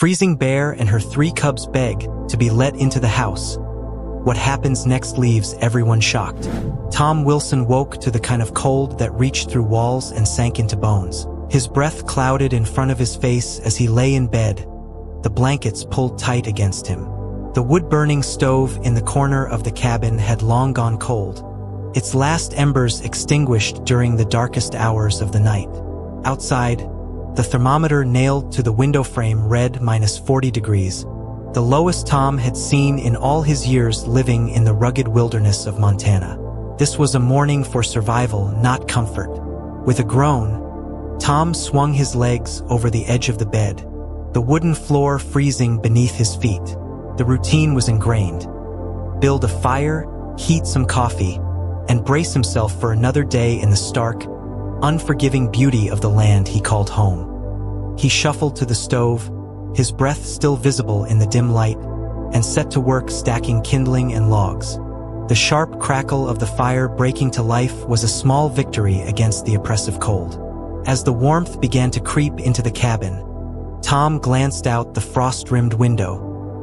Freezing Bear and her 3 cubs beg to be let into the house. What happens next leaves everyone shocked. Tom Wilson woke to the kind of cold that reached through walls and sank into bones. His breath clouded in front of his face as he lay in bed, the blankets pulled tight against him. The wood-burning stove in the corner of the cabin had long gone cold, its last embers extinguished during the darkest hours of the night. Outside, the thermometer nailed to the window frame read -40 degrees, the lowest Tom had seen in all his years living in the rugged wilderness of Montana. This was a morning for survival, not comfort. With a groan, Tom swung his legs over the edge of the bed, the wooden floor freezing beneath his feet. The routine was ingrained. Build a fire, heat some coffee, and brace himself for another day in the stark, unforgiving beauty of the land he called home. He shuffled to the stove, his breath still visible in the dim light, and set to work stacking kindling and logs. The sharp crackle of the fire breaking to life was a small victory against the oppressive cold. As the warmth began to creep into the cabin, Tom glanced out the frost-rimmed window,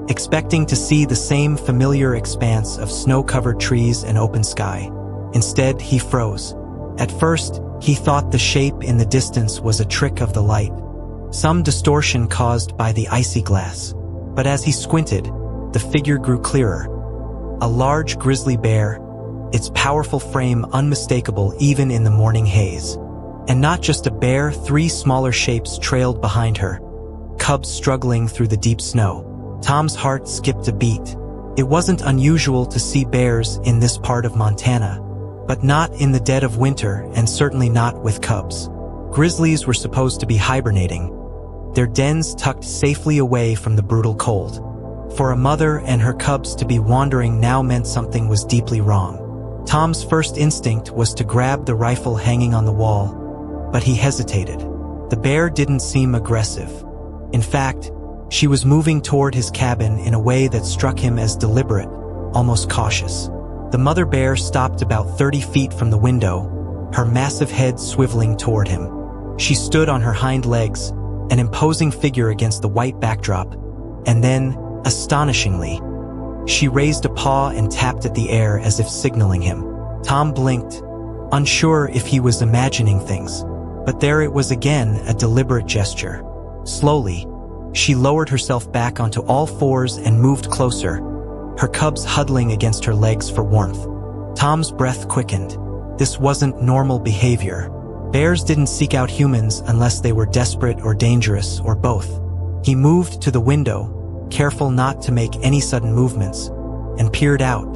expecting to see the same familiar expanse of snow-covered trees and open sky. Instead, he froze. At first, he thought the shape in the distance was a trick of the light, some distortion caused by the icy glass. But as he squinted, the figure grew clearer. A large grizzly bear, its powerful frame unmistakable even in the morning haze. And not just a bear, 3 smaller shapes trailed behind her, cubs struggling through the deep snow. Tom's heart skipped a beat. It wasn't unusual to see bears in this part of Montana, but not in the dead of winter and certainly not with cubs. Grizzlies were supposed to be hibernating, their dens tucked safely away from the brutal cold. For a mother and her cubs to be wandering now meant something was deeply wrong. Tom's first instinct was to grab the rifle hanging on the wall, but he hesitated. The bear didn't seem aggressive. In fact, she was moving toward his cabin in a way that struck him as deliberate, almost cautious. The mother bear stopped about 30 feet from the window, her massive head swiveling toward him. She stood on her hind legs, an imposing figure against the white backdrop, and then, astonishingly, she raised a paw and tapped at the air as if signaling him. Tom blinked, unsure if he was imagining things, but there it was again, a deliberate gesture. Slowly, she lowered herself back onto all fours and moved closer, her cubs huddling against her legs for warmth. Tom's breath quickened. This wasn't normal behavior. Bears didn't seek out humans unless they were desperate or dangerous, or both. He moved to the window, careful not to make any sudden movements, and peered out.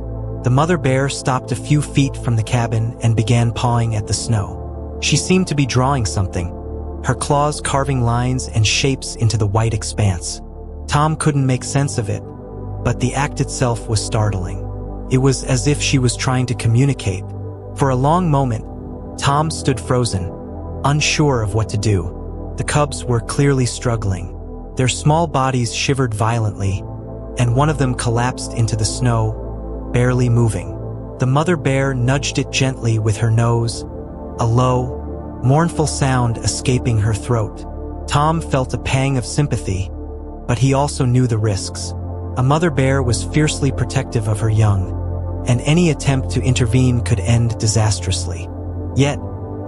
The mother bear stopped a few feet from the cabin and began pawing at the snow. She seemed to be drawing something, her claws carving lines and shapes into the white expanse. Tom couldn't make sense of it, but the act itself was startling. It was as if she was trying to communicate. For a long moment, Tom stood frozen, unsure of what to do. The cubs were clearly struggling. Their small bodies shivered violently, and one of them collapsed into the snow, barely moving. The mother bear nudged it gently with her nose, a low, mournful sound escaping her throat. Tom felt a pang of sympathy, but he also knew the risks. A mother bear was fiercely protective of her young, and any attempt to intervene could end disastrously. Yet,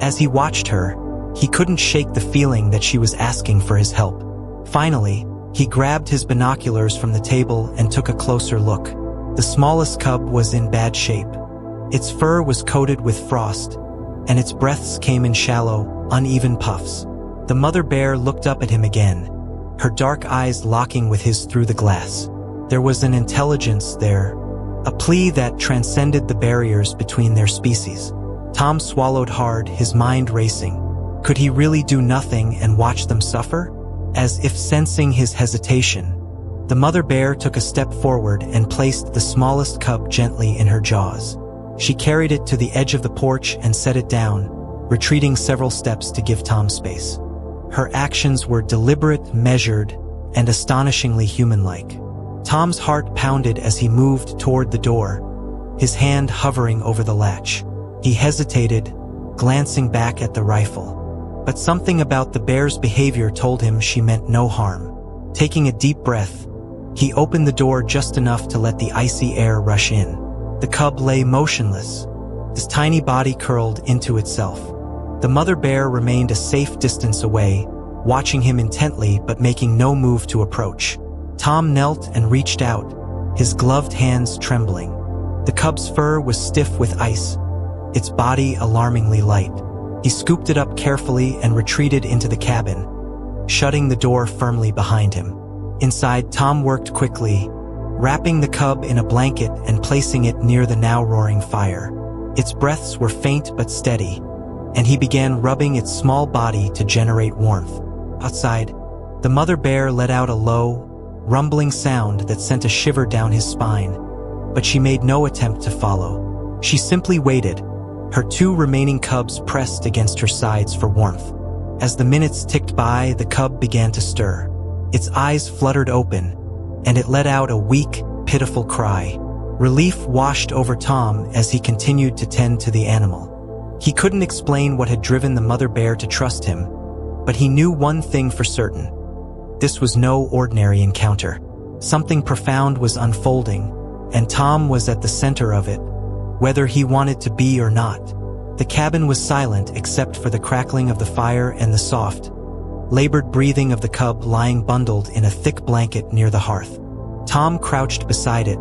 as he watched her, he couldn't shake the feeling that she was asking for his help. Finally, he grabbed his binoculars from the table and took a closer look. The smallest cub was in bad shape. Its fur was coated with frost, and its breaths came in shallow, uneven puffs. The mother bear looked up at him again, her dark eyes locking with his through the glass. There was an intelligence there, a plea that transcended the barriers between their species. Tom swallowed hard, his mind racing. Could he really do nothing and watch them suffer? As if sensing his hesitation, the mother bear took a step forward and placed the smallest cub gently in her jaws. She carried it to the edge of the porch and set it down, retreating several steps to give Tom space. Her actions were deliberate, measured, and astonishingly human-like. Tom's heart pounded as he moved toward the door, his hand hovering over the latch. He hesitated, glancing back at the rifle. But something about the bear's behavior told him she meant no harm. Taking a deep breath, he opened the door just enough to let the icy air rush in. The cub lay motionless, his tiny body curled into itself. The mother bear remained a safe distance away, watching him intently but making no move to approach. Tom knelt and reached out, his gloved hands trembling. The cub's fur was stiff with ice, its body alarmingly light. He scooped it up carefully and retreated into the cabin, shutting the door firmly behind him. Inside, Tom worked quickly, wrapping the cub in a blanket and placing it near the now roaring fire. Its breaths were faint but steady, and he began rubbing its small body to generate warmth. Outside, the mother bear let out a low, rumbling sound that sent a shiver down his spine, but she made no attempt to follow. She simply waited, her two remaining cubs pressed against her sides for warmth. As the minutes ticked by, the cub began to stir. Its eyes fluttered open, and it let out a weak, pitiful cry. Relief washed over Tom as he continued to tend to the animal. He couldn't explain what had driven the mother bear to trust him, but he knew one thing for certain. This was no ordinary encounter. Something profound was unfolding, and Tom was at the center of it, whether he wanted to be or not. The cabin was silent except for the crackling of the fire and the soft, labored breathing of the cub lying bundled in a thick blanket near the hearth. Tom crouched beside it,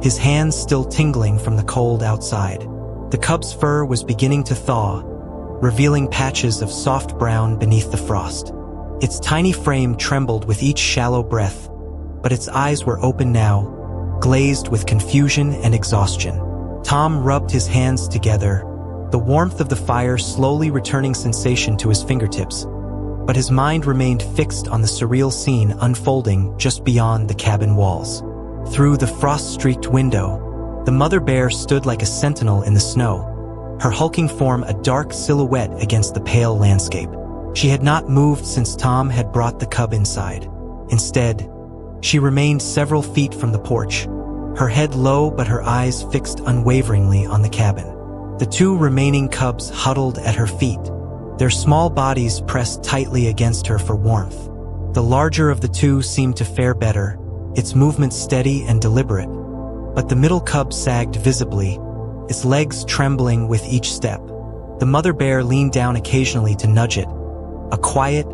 his hands still tingling from the cold outside. The cub's fur was beginning to thaw, revealing patches of soft brown beneath the frost. Its tiny frame trembled with each shallow breath, but its eyes were open now, glazed with confusion and exhaustion. Tom rubbed his hands together, the warmth of the fire slowly returning sensation to his fingertips, but his mind remained fixed on the surreal scene unfolding just beyond the cabin walls. Through the frost-streaked window, the mother bear stood like a sentinel in the snow, her hulking form a dark silhouette against the pale landscape. She had not moved since Tom had brought the cub inside. Instead, she remained several feet from the porch, her head low but her eyes fixed unwaveringly on the cabin. The two remaining cubs huddled at her feet, their small bodies pressed tightly against her for warmth. The larger of the two seemed to fare better, its movements steady and deliberate, but the middle cub sagged visibly, its legs trembling with each step. The mother bear leaned down occasionally to nudge it, a quiet,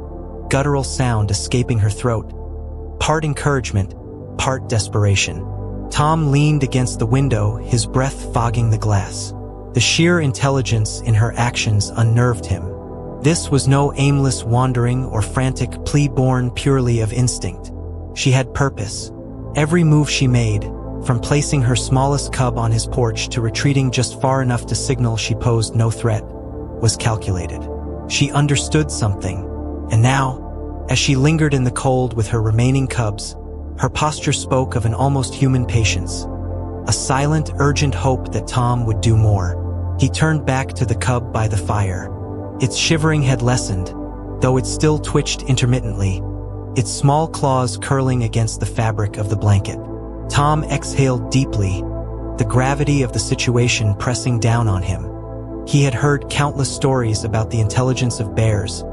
guttural sound escaping her throat, part encouragement, part desperation. Tom leaned against the window, his breath fogging the glass. The sheer intelligence in her actions unnerved him. This was no aimless wandering or frantic plea born purely of instinct. She had purpose. Every move she made, from placing her smallest cub on his porch to retreating just far enough to signal she posed no threat, was calculated. She understood something, and now, as she lingered in the cold with her remaining cubs, her posture spoke of an almost human patience, a silent, urgent hope that Tom would do more. He turned back to the cub by the fire. Its shivering had lessened, though it still twitched intermittently, its small claws curling against the fabric of the blanket. Tom exhaled deeply, the gravity of the situation pressing down on him. He had heard countless stories about the intelligence of bears,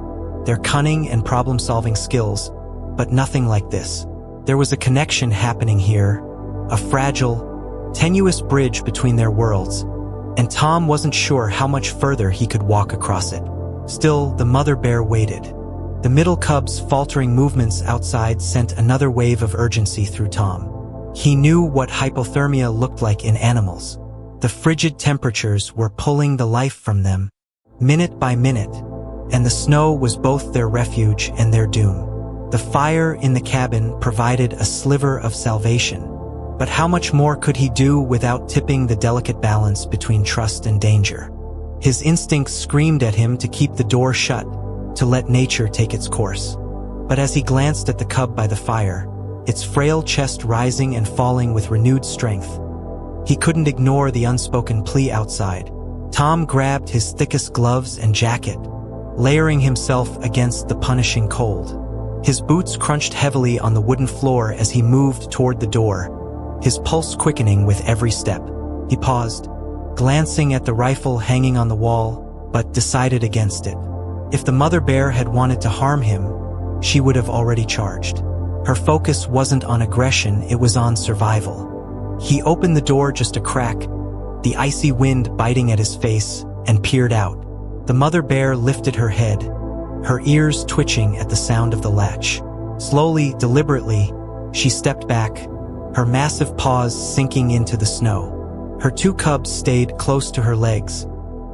their cunning and problem-solving skills, but nothing like this. There was a connection happening here, a fragile, tenuous bridge between their worlds, and Tom wasn't sure how much further he could walk across it. Still, the mother bear waited. The middle cub's faltering movements outside sent another wave of urgency through Tom. He knew what hypothermia looked like in animals. The frigid temperatures were pulling the life from them, minute by minute, and the snow was both their refuge and their doom. The fire in the cabin provided a sliver of salvation, but how much more could he do without tipping the delicate balance between trust and danger? His instincts screamed at him to keep the door shut, to let nature take its course. But as he glanced at the cub by the fire, its frail chest rising and falling with renewed strength, he couldn't ignore the unspoken plea outside. Tom grabbed his thickest gloves and jacket, layering himself against the punishing cold. His boots crunched heavily on the wooden floor as he moved toward the door, his pulse quickening with every step. He paused, glancing at the rifle hanging on the wall, but decided against it. If the mother bear had wanted to harm him, she would have already charged. Her focus wasn't on aggression, it was on survival. He opened the door just a crack, the icy wind biting at his face, and peered out. The mother bear lifted her head, her ears twitching at the sound of the latch. Slowly, deliberately, she stepped back, her massive paws sinking into the snow. Her two cubs stayed close to her legs,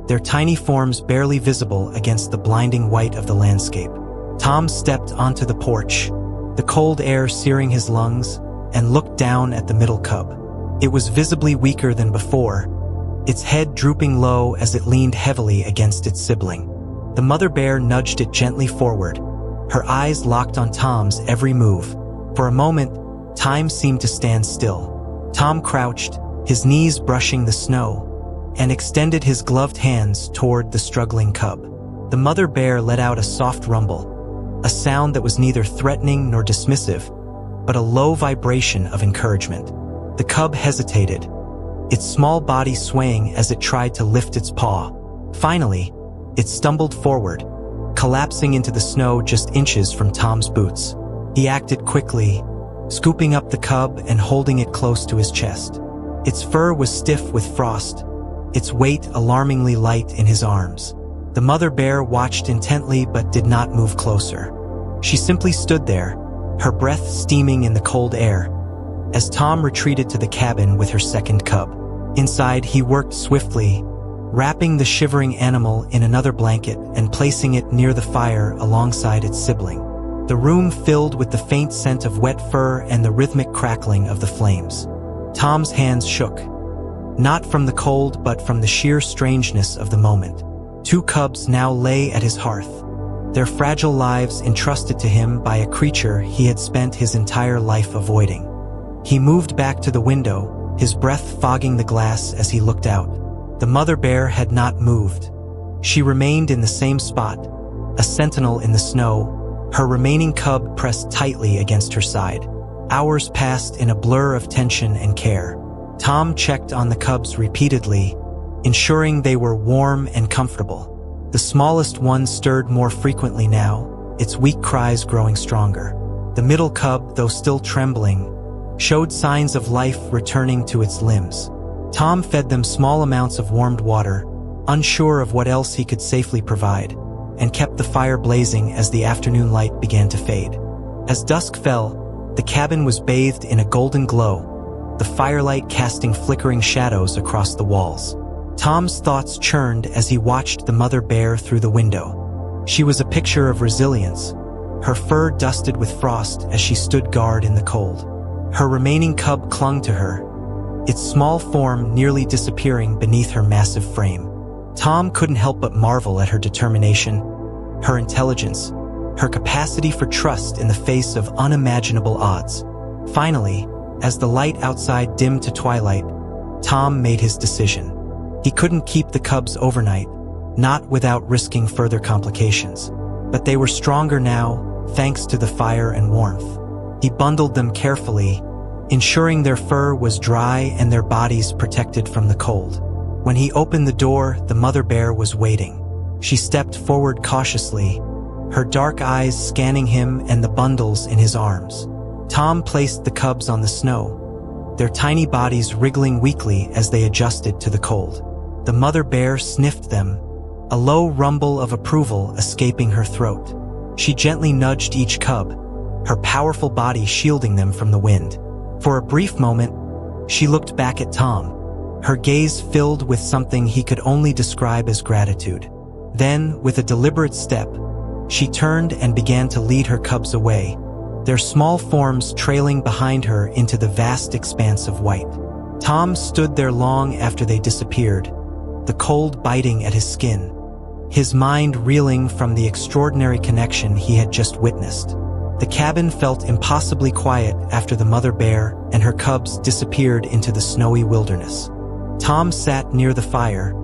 their tiny forms barely visible against the blinding white of the landscape. Tom stepped onto the porch, the cold air searing his lungs, and looked down at the middle cub. It was visibly weaker than before, its head drooping low as it leaned heavily against its sibling. The mother bear nudged it gently forward, her eyes locked on Tom's every move. For a moment, time seemed to stand still. Tom crouched, his knees brushing the snow, and extended his gloved hands toward the struggling cub. The mother bear let out a soft rumble, a sound that was neither threatening nor dismissive, but a low vibration of encouragement. The cub hesitated, its small body swaying as it tried to lift its paw. Finally, it stumbled forward, collapsing into the snow just inches from Tom's boots. He acted quickly, scooping up the cub and holding it close to his chest. Its fur was stiff with frost, its weight alarmingly light in his arms. The mother bear watched intently but did not move closer. She simply stood there, her breath steaming in the cold air, as Tom retreated to the cabin with her second cub. Inside, he worked swiftly, wrapping the shivering animal in another blanket and placing it near the fire alongside its sibling. The room filled with the faint scent of wet fur and the rhythmic crackling of the flames. Tom's hands shook, not from the cold but from the sheer strangeness of the moment. Two cubs now lay at his hearth, their fragile lives entrusted to him by a creature he had spent his entire life avoiding. He moved back to the window, his breath fogging the glass as he looked out. The mother bear had not moved. She remained in the same spot, a sentinel in the snow, her remaining cub pressed tightly against her side. Hours passed in a blur of tension and care. Tom checked on the cubs repeatedly, ensuring they were warm and comfortable. The smallest one stirred more frequently now, its weak cries growing stronger. The middle cub, though still trembling, showed signs of life returning to its limbs. Tom fed them small amounts of warmed water, unsure of what else he could safely provide, and kept the fire blazing as the afternoon light began to fade. As dusk fell, the cabin was bathed in a golden glow, the firelight casting flickering shadows across the walls. Tom's thoughts churned as he watched the mother bear through the window. She was a picture of resilience, her fur dusted with frost as she stood guard in the cold. Her remaining cub clung to her, its small form nearly disappearing beneath her massive frame. Tom couldn't help but marvel at her determination, her intelligence, her capacity for trust in the face of unimaginable odds. Finally, as the light outside dimmed to twilight, Tom made his decision. He couldn't keep the cubs overnight, not without risking further complications. But they were stronger now, thanks to the fire and warmth. He bundled them carefully, ensuring their fur was dry and their bodies protected from the cold. When he opened the door, the mother bear was waiting. She stepped forward cautiously, her dark eyes scanning him and the bundles in his arms. Tom placed the cubs on the snow, their tiny bodies wriggling weakly as they adjusted to the cold. The mother bear sniffed them, a low rumble of approval escaping her throat. She gently nudged each cub, her powerful body shielding them from the wind. For a brief moment, she looked back at Tom, her gaze filled with something he could only describe as gratitude. Then, with a deliberate step, she turned and began to lead her cubs away, their small forms trailing behind her into the vast expanse of white. Tom stood there long after they disappeared, the cold biting at his skin, his mind reeling from the extraordinary connection he had just witnessed. The cabin felt impossibly quiet after the mother bear and her cubs disappeared into the snowy wilderness. Tom sat near the fire,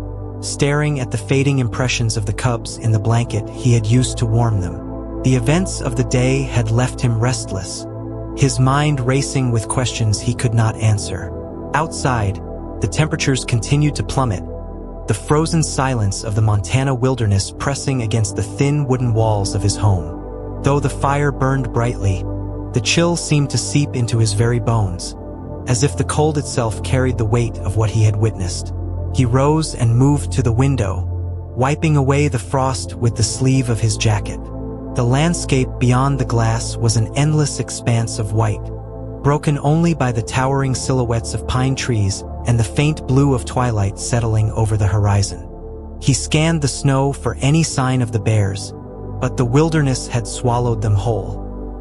staring at the fading impressions of the cubs in the blanket he had used to warm them. The events of the day had left him restless, his mind racing with questions he could not answer. Outside, the temperatures continued to plummet, the frozen silence of the Montana wilderness pressing against the thin wooden walls of his home. Though the fire burned brightly, The chill seemed to seep into his very bones, as if the cold itself carried the weight of what he had witnessed. He rose and moved to the window, wiping away the frost with the sleeve of his jacket. The landscape beyond the glass was an endless expanse of white, broken only by the towering silhouettes of pine trees and the faint blue of twilight settling over the horizon. He scanned the snow for any sign of the bears, but the wilderness had swallowed them whole.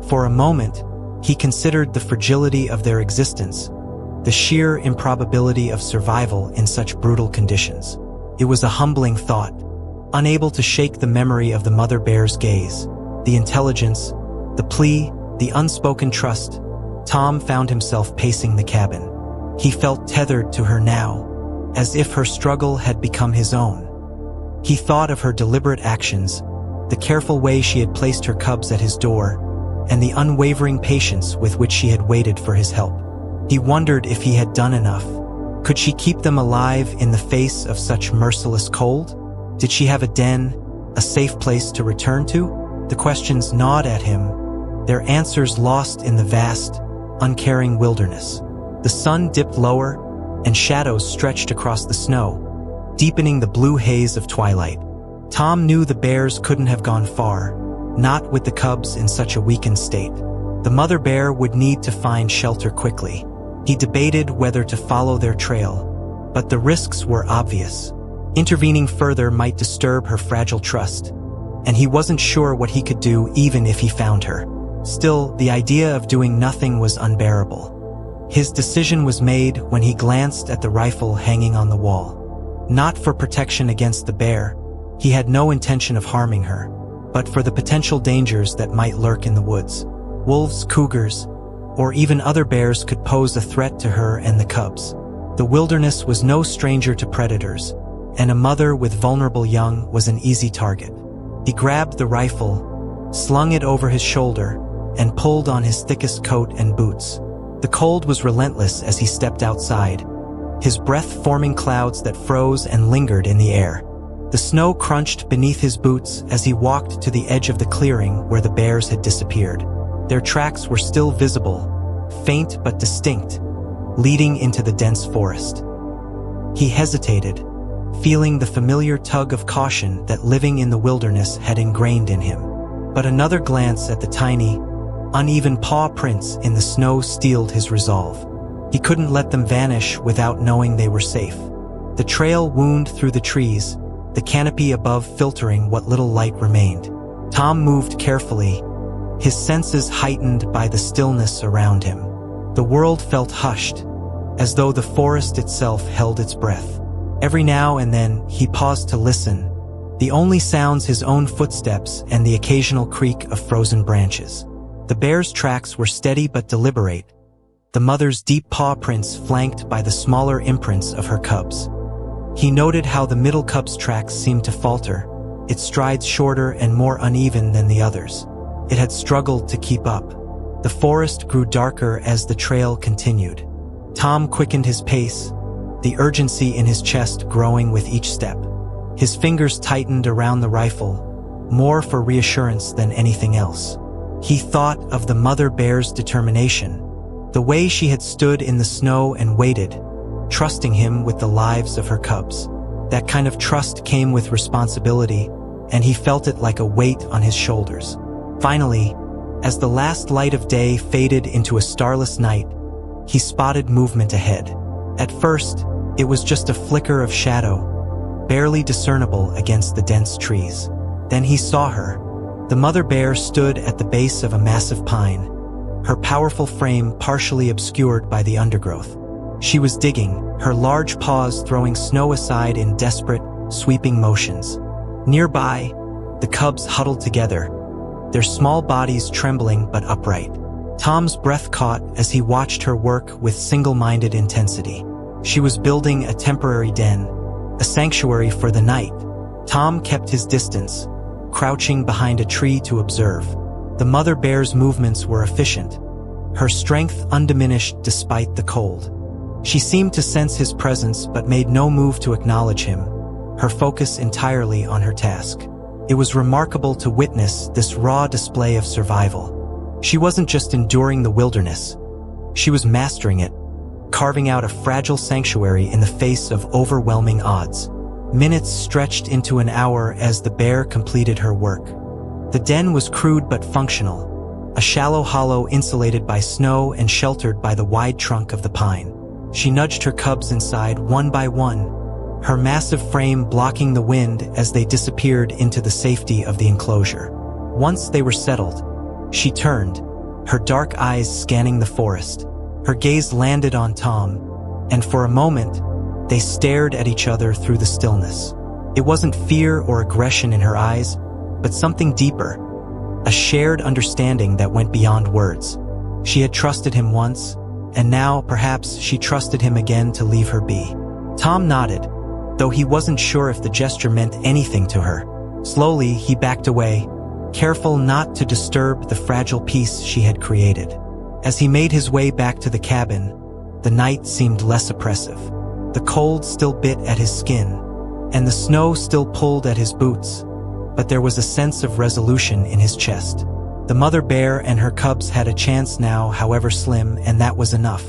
For a moment, he considered the fragility of their existence, the sheer improbability of survival in such brutal conditions. It was a humbling thought. Unable to shake the memory of the mother bear's gaze, the intelligence, the plea, the unspoken trust, Tom found himself pacing the cabin. He felt tethered to her now, as if her struggle had become his own. He thought of her deliberate actions, the careful way she had placed her cubs at his door, and the unwavering patience with which she had waited for his help. He wondered if he had done enough. Could she keep them alive in the face of such merciless cold? Did she have a den, a safe place to return to? The questions gnawed at him, their answers lost in the vast, uncaring wilderness. The sun dipped lower, and shadows stretched across the snow, deepening the blue haze of twilight. Tom knew the bears couldn't have gone far, not with the cubs in such a weakened state. The mother bear would need to find shelter quickly. He debated whether to follow their trail, but the risks were obvious. Intervening further might disturb her fragile trust, and he wasn't sure what he could do even if he found her. Still, the idea of doing nothing was unbearable. His decision was made when he glanced at the rifle hanging on the wall. Not for protection against the bear, he had no intention of harming her, but for the potential dangers that might lurk in the woods. Wolves, cougars, or even other bears could pose a threat to her and the cubs. The wilderness was no stranger to predators, and a mother with vulnerable young was an easy target. He grabbed the rifle, slung it over his shoulder, and pulled on his thickest coat and boots. The cold was relentless as he stepped outside, his breath forming clouds that froze and lingered in the air. The snow crunched beneath his boots as he walked to the edge of the clearing where the bears had disappeared. Their tracks were still visible, faint but distinct, leading into the dense forest. He hesitated, feeling the familiar tug of caution that living in the wilderness had ingrained in him. But another glance at the tiny, uneven paw prints in the snow steeled his resolve. He couldn't let them vanish without knowing they were safe. The trail wound through the trees, the canopy above filtering what little light remained. Tom moved carefully, his senses heightened by the stillness around him. The world felt hushed, as though the forest itself held its breath. Every now and then, he paused to listen, the only sounds his own footsteps and the occasional creak of frozen branches. The bear's tracks were steady but deliberate, the mother's deep paw prints flanked by the smaller imprints of her cubs. He noted how the middle cub's tracks seemed to falter, its strides shorter and more uneven than the others. It had struggled to keep up. The forest grew darker as the trail continued. Tom quickened his pace, the urgency in his chest growing with each step. His fingers tightened around the rifle, more for reassurance than anything else. He thought of the mother bear's determination, the way she had stood in the snow and waited, trusting him with the lives of her cubs. That kind of trust came with responsibility, and he felt it like a weight on his shoulders. Finally, as the last light of day faded into a starless night, he spotted movement ahead. At first, it was just a flicker of shadow, barely discernible against the dense trees. Then he saw her. The mother bear stood at the base of a massive pine, her powerful frame partially obscured by the undergrowth. She was digging, her large paws throwing snow aside in desperate, sweeping motions. Nearby, the cubs huddled together, their small bodies trembling but upright. Tom's breath caught as he watched her work with single-minded intensity. She was building a temporary den, a sanctuary for the night. Tom kept his distance, crouching behind a tree to observe. The mother bear's movements were efficient, her strength undiminished despite the cold. She seemed to sense his presence but made no move to acknowledge him, her focus entirely on her task. It was remarkable to witness this raw display of survival. She wasn't just enduring the wilderness. She was mastering it, carving out a fragile sanctuary in the face of overwhelming odds. Minutes stretched into an hour as the bear completed her work. The den was crude but functional, a shallow hollow insulated by snow and sheltered by the wide trunk of the pine. She nudged her cubs inside one by one, her massive frame blocking the wind as they disappeared into the safety of the enclosure. Once they were settled, she turned, her dark eyes scanning the forest. Her gaze landed on Tom, and for a moment, they stared at each other through the stillness. It wasn't fear or aggression in her eyes, but something deeper, a shared understanding that went beyond words. She had trusted him once, and now perhaps she trusted him again to leave her be. Tom nodded, though he wasn't sure if the gesture meant anything to her. Slowly, he backed away, careful not to disturb the fragile peace she had created. As he made his way back to the cabin, the night seemed less oppressive. The cold still bit at his skin, and the snow still pulled at his boots, but there was a sense of resolution in his chest. The mother bear and her cubs had a chance now, however slim, and that was enough.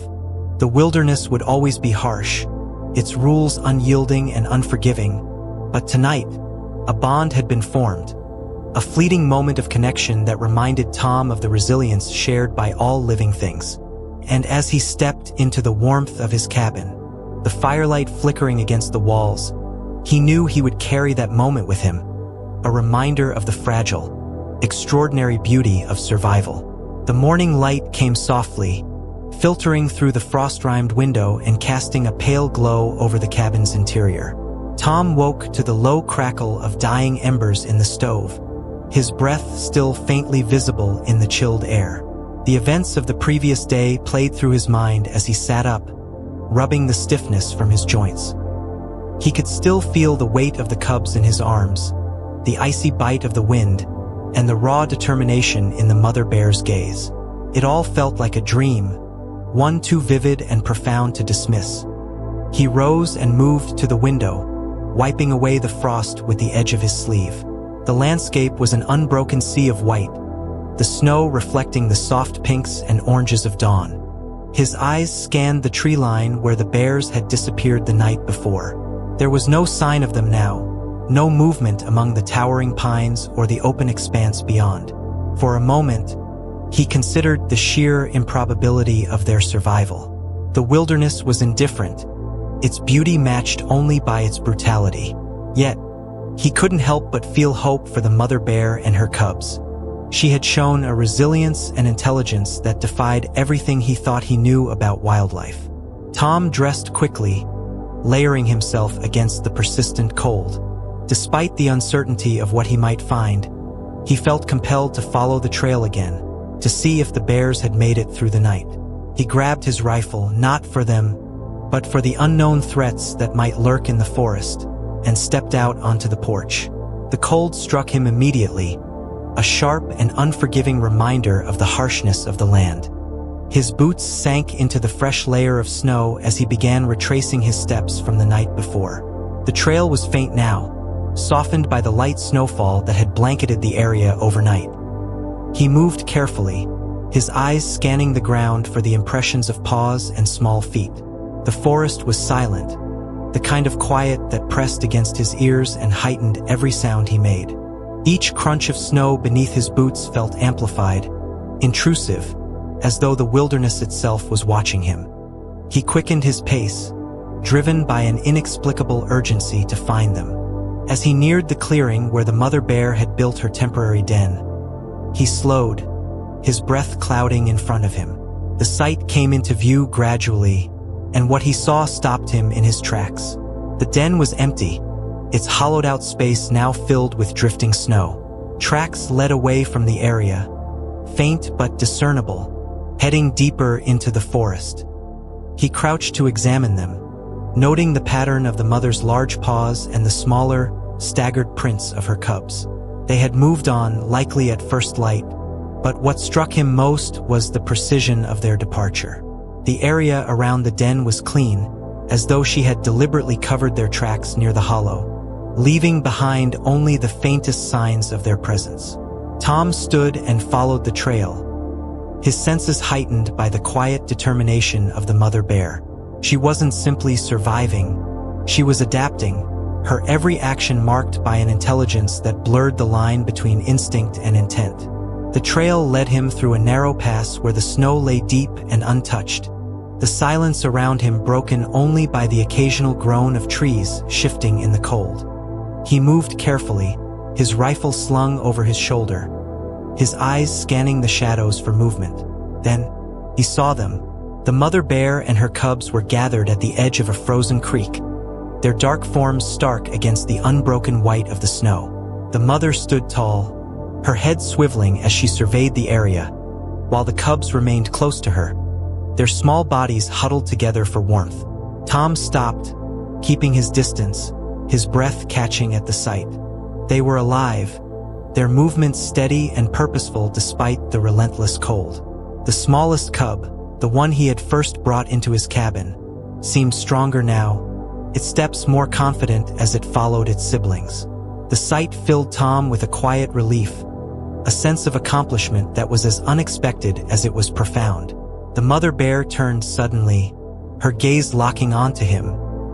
The wilderness would always be harsh, its rules unyielding and unforgiving, but tonight, a bond had been formed. A fleeting moment of connection that reminded Tom of the resilience shared by all living things. And as he stepped into the warmth of his cabin, the firelight flickering against the walls, he knew he would carry that moment with him, a reminder of the fragile, extraordinary beauty of survival. The morning light came softly, filtering through the frost-rimed window and casting a pale glow over the cabin's interior. Tom woke to the low crackle of dying embers in the stove, his breath still faintly visible in the chilled air. The events of the previous day played through his mind as he sat up, rubbing the stiffness from his joints. He could still feel the weight of the cubs in his arms, the icy bite of the wind, and the raw determination in the mother bear's gaze. It all felt like a dream, one too vivid and profound to dismiss. He rose and moved to the window, wiping away the frost with the edge of his sleeve. The landscape was an unbroken sea of white, the snow reflecting the soft pinks and oranges of dawn. His eyes scanned the tree line where the bears had disappeared the night before. There was no sign of them now, no movement among the towering pines or the open expanse beyond. For a moment, he considered the sheer improbability of their survival. The wilderness was indifferent, its beauty matched only by its brutality. Yet, he couldn't help but feel hope for the mother bear and her cubs. She had shown a resilience and intelligence that defied everything he thought he knew about wildlife. Tom dressed quickly, layering himself against the persistent cold. Despite the uncertainty of what he might find, he felt compelled to follow the trail again, to see if the bears had made it through the night. He grabbed his rifle, not for them, but for the unknown threats that might lurk in the forest, and stepped out onto the porch. The cold struck him immediately, a sharp and unforgiving reminder of the harshness of the land. His boots sank into the fresh layer of snow as he began retracing his steps from the night before. The trail was faint now, softened by the light snowfall that had blanketed the area overnight. He moved carefully, his eyes scanning the ground for the impressions of paws and small feet. The forest was silent, the kind of quiet that pressed against his ears and heightened every sound he made. Each crunch of snow beneath his boots felt amplified, intrusive, as though the wilderness itself was watching him. He quickened his pace, driven by an inexplicable urgency to find them. As he neared the clearing where the mother bear had built her temporary den, he slowed, his breath clouding in front of him. The sight came into view gradually, and what he saw stopped him in his tracks. The den was empty, its hollowed-out space now filled with drifting snow. Tracks led away from the area, faint but discernible, heading deeper into the forest. He crouched to examine them, noting the pattern of the mother's large paws and the smaller, staggered prints of her cubs. They had moved on, likely at first light, but what struck him most was the precision of their departure. The area around the den was clean, as though she had deliberately covered their tracks near the hollow, leaving behind only the faintest signs of their presence. Tom stood and followed the trail, his senses heightened by the quiet determination of the mother bear. She wasn't simply surviving, she was adapting, her every action marked by an intelligence that blurred the line between instinct and intent. The trail led him through a narrow pass where the snow lay deep and untouched, the silence around him broken only by the occasional groan of trees shifting in the cold. He moved carefully, his rifle slung over his shoulder, his eyes scanning the shadows for movement. Then, he saw them. The mother bear and her cubs were gathered at the edge of a frozen creek, their dark forms stark against the unbroken white of the snow. The mother stood tall, her head swiveling as she surveyed the area, while the cubs remained close to her, their small bodies huddled together for warmth. Tom stopped, keeping his distance, his breath catching at the sight. They were alive, their movements steady and purposeful despite the relentless cold. The smallest cub, the one he had first brought into his cabin, seemed stronger now, its steps more confident as it followed its siblings. The sight filled Tom with a quiet relief, a sense of accomplishment that was as unexpected as it was profound. The mother bear turned suddenly, her gaze locking onto him.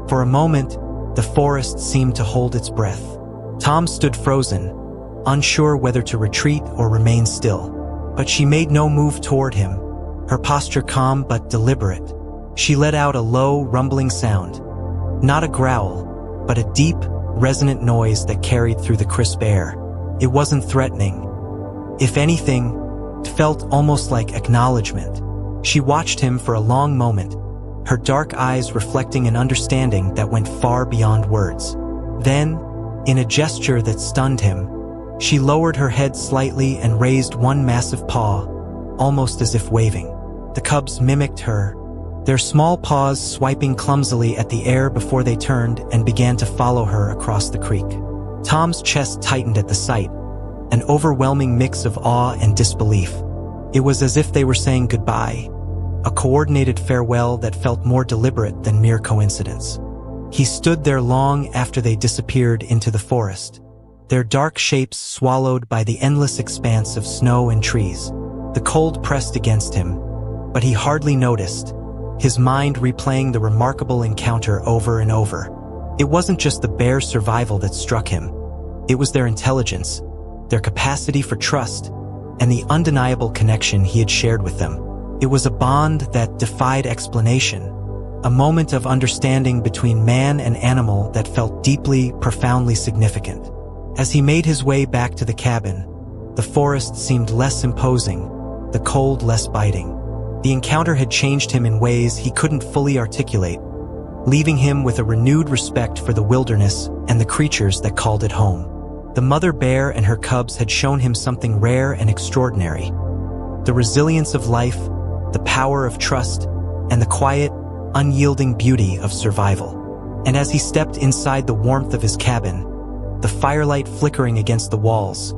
For a moment, the forest seemed to hold its breath. Tom stood frozen, unsure whether to retreat or remain still. But she made no move toward him, her posture calm but deliberate. She let out a low, rumbling sound, not a growl, but a deep, resonant noise that carried through the crisp air. It wasn't threatening. If anything, it felt almost like acknowledgement. She watched him for a long moment, her dark eyes reflecting an understanding that went far beyond words. Then, in a gesture that stunned him, she lowered her head slightly and raised one massive paw, almost as if waving. The cubs mimicked her, their small paws swiping clumsily at the air before they turned and began to follow her across the creek. Tom's chest tightened at the sight, an overwhelming mix of awe and disbelief. It was as if they were saying goodbye, a coordinated farewell that felt more deliberate than mere coincidence. He stood there long after they disappeared into the forest, their dark shapes swallowed by the endless expanse of snow and trees. The cold pressed against him, but he hardly noticed, his mind replaying the remarkable encounter over and over. It wasn't just the bear's survival that struck him. It was their intelligence, their capacity for trust, and the undeniable connection he had shared with them. It was a bond that defied explanation, a moment of understanding between man and animal that felt deeply, profoundly significant. As he made his way back to the cabin, the forest seemed less imposing, the cold less biting. The encounter had changed him in ways he couldn't fully articulate, leaving him with a renewed respect for the wilderness and the creatures that called it home. The mother bear and her cubs had shown him something rare and extraordinary: the resilience of life, the power of trust, and the quiet, unyielding beauty of survival. And as he stepped inside the warmth of his cabin, the firelight flickering against the walls,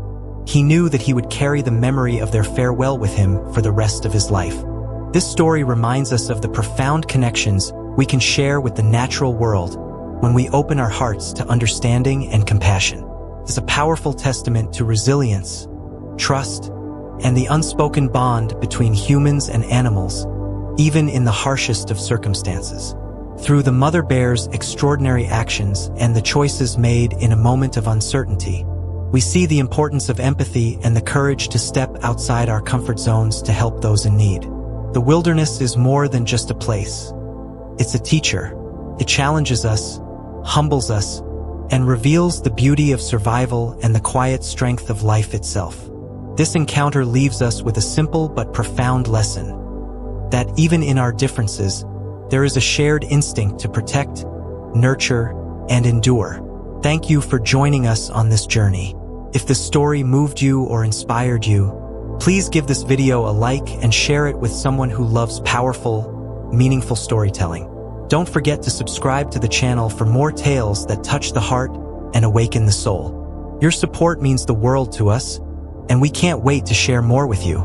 he knew that he would carry the memory of their farewell with him for the rest of his life. This story reminds us of the profound connections we can share with the natural world when we open our hearts to understanding and compassion. It's a powerful testament to resilience, trust, and the unspoken bond between humans and animals, even in the harshest of circumstances. Through the mother bear's extraordinary actions and the choices made in a moment of uncertainty, we see the importance of empathy and the courage to step outside our comfort zones to help those in need. The wilderness is more than just a place. It's a teacher. It challenges us, humbles us, and reveals the beauty of survival and the quiet strength of life itself. This encounter leaves us with a simple but profound lesson: that even in our differences, there is a shared instinct to protect, nurture, and endure. Thank you for joining us on this journey. If this story moved you or inspired you, please give this video a like and share it with someone who loves powerful, meaningful storytelling. Don't forget to subscribe to the channel for more tales that touch the heart and awaken the soul. Your support means the world to us, and we can't wait to share more with you.